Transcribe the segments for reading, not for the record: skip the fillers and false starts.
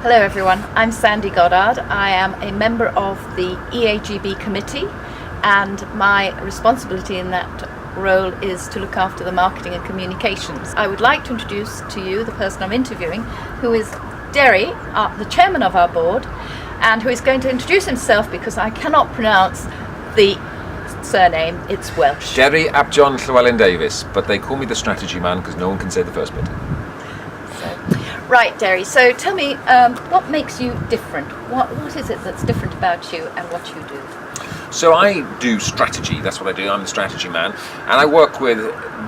Hello everyone, I'm Sandi Goddard. I am a member of the EAGB committee, and my responsibility in that role is to look after the marketing and communications. I would like to introduce to you the person I'm interviewing, who is Deri, the chairman of our board, and who is going to introduce himself because I cannot pronounce the surname. It's Welsh. Deri Llewellyn-Davies, but they call me the strategy man because no one can say the first bit. Right, Deri, so tell me, what makes you different? What is it that's different about you and what you do? So I do strategy, that's what I do, I'm the strategy man, and I work with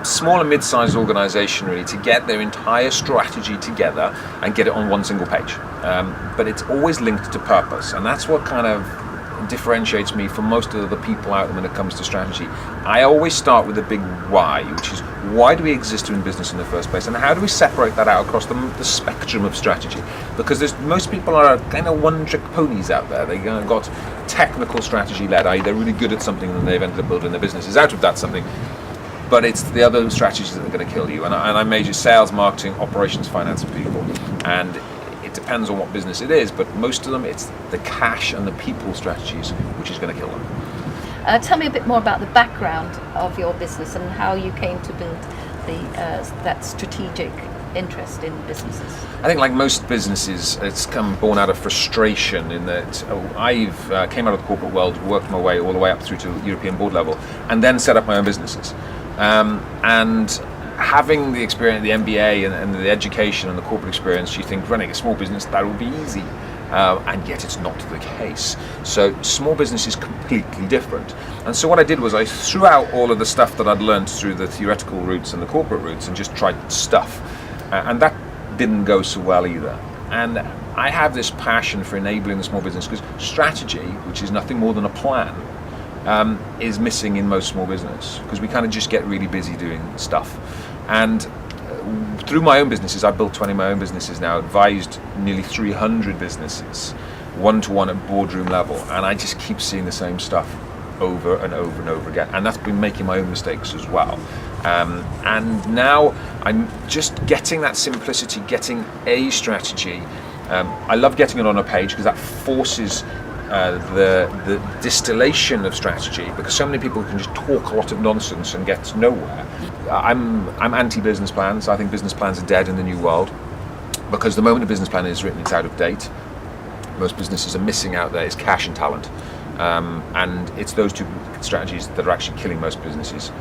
small and mid-sized organisation really to get their entire strategy together and get it on one single page. But it's always linked to purpose, and that's what kind of differentiates me from most of the people out there when it comes to strategy. I always start with a big why, which is why do we exist in business in the first place, and how do we separate that out across the spectrum of strategy? Because most people are kind of one-trick ponies out there. They got technical strategy led, i.e. they're really good at something and they've ended up building their businesses out of that something. But it's the other strategies that are going to kill you. And I major sales, marketing, operations, finance, and people. And it depends on what business it is, but most of them, it's the cash and the people strategies which is going to kill them. Tell me a bit more about the background of your business and how you came to build that strategic interest in businesses. I think like most businesses, it's born out of frustration in that I've came out of the corporate world, worked my way all the way up through to European board level, and then set up my own businesses. And having the experience, the MBA and the education and the corporate experience, you think running a small business, that will be easy. And yet it's not the case. So small business is completely different. And so what I did was I threw out all of the stuff that I'd learned through the theoretical routes and the corporate routes and just tried stuff. And that didn't go so well either. And I have this passion for enabling the small business because strategy, which is nothing more than a plan, is missing in most small business because we kind of just get really busy doing stuff. And through my own businesses, I've built 20 of my own businesses now, advised nearly 300 businesses, one-to-one at boardroom level, and I just keep seeing the same stuff over and over and over again, and that's been making my own mistakes as well. And now I'm just getting that simplicity, getting a strategy. I love getting it on a page because that forces the distillation of strategy, because so many people can just talk a lot of nonsense and get nowhere. I'm anti-business plans. I think business plans are dead in the new world because the moment a business plan is written, it's out of date. Most businesses are missing out there is cash and talent, and it's those two strategies that are actually killing most businesses.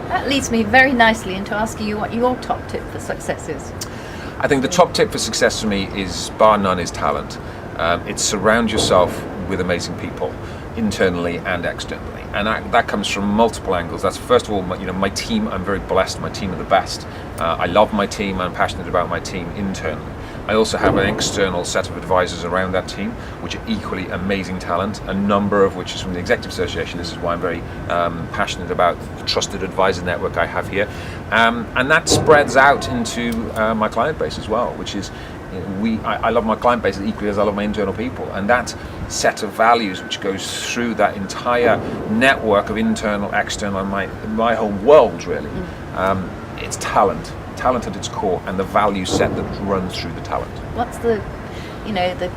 That leads me very nicely into asking you what your top tip for success is. I think the top tip for success for me is, bar none, is talent. It's surround yourself with amazing people, internally and externally, and that comes from multiple angles. That's first of all, my team. I'm very blessed. My team are the best. I love my team. I'm passionate about my team internally. I also have an external set of advisors around that team, which are equally amazing talent, a number of which is from the Executive Association. This is why I'm very passionate about the trusted advisor network I have here, and that spreads out into my client base as well, which is I love my client base equally as I love my internal people, and that set of values which goes through that entire network of internal, external, and my whole world really. It's talent at its core, and the value set that runs through the talent. What's the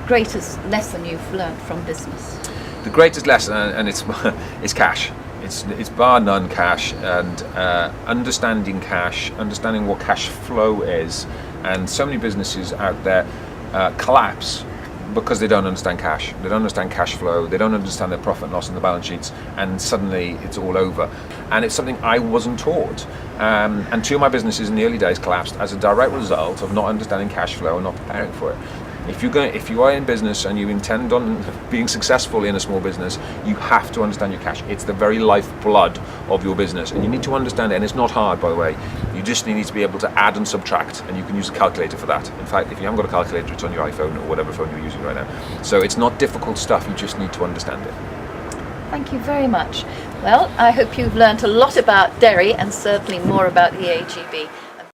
greatest lesson you've learned from business? The greatest lesson, and it's cash. It's bar none cash, and understanding what cash flow is. And so many businesses out there collapse because they don't understand cash. They don't understand cash flow. They don't understand their profit and loss in the balance sheets, and suddenly it's all over. And it's something I wasn't taught. And two of my businesses in the early days collapsed as a direct result of not understanding cash flow and not preparing for it. If you are in business and you intend on being successful in a small business, you have to understand your cash. It's the very lifeblood of your business, and you need to understand it. And it's not hard, by the way. You just need to be able to add and subtract, and you can use a calculator for that. In fact, if you haven't got a calculator, it's on your iPhone or whatever phone you're using right now. So it's not difficult stuff. You just need to understand it. Thank you very much. Well, I hope you've learned a lot about Deri and certainly more about EAGB.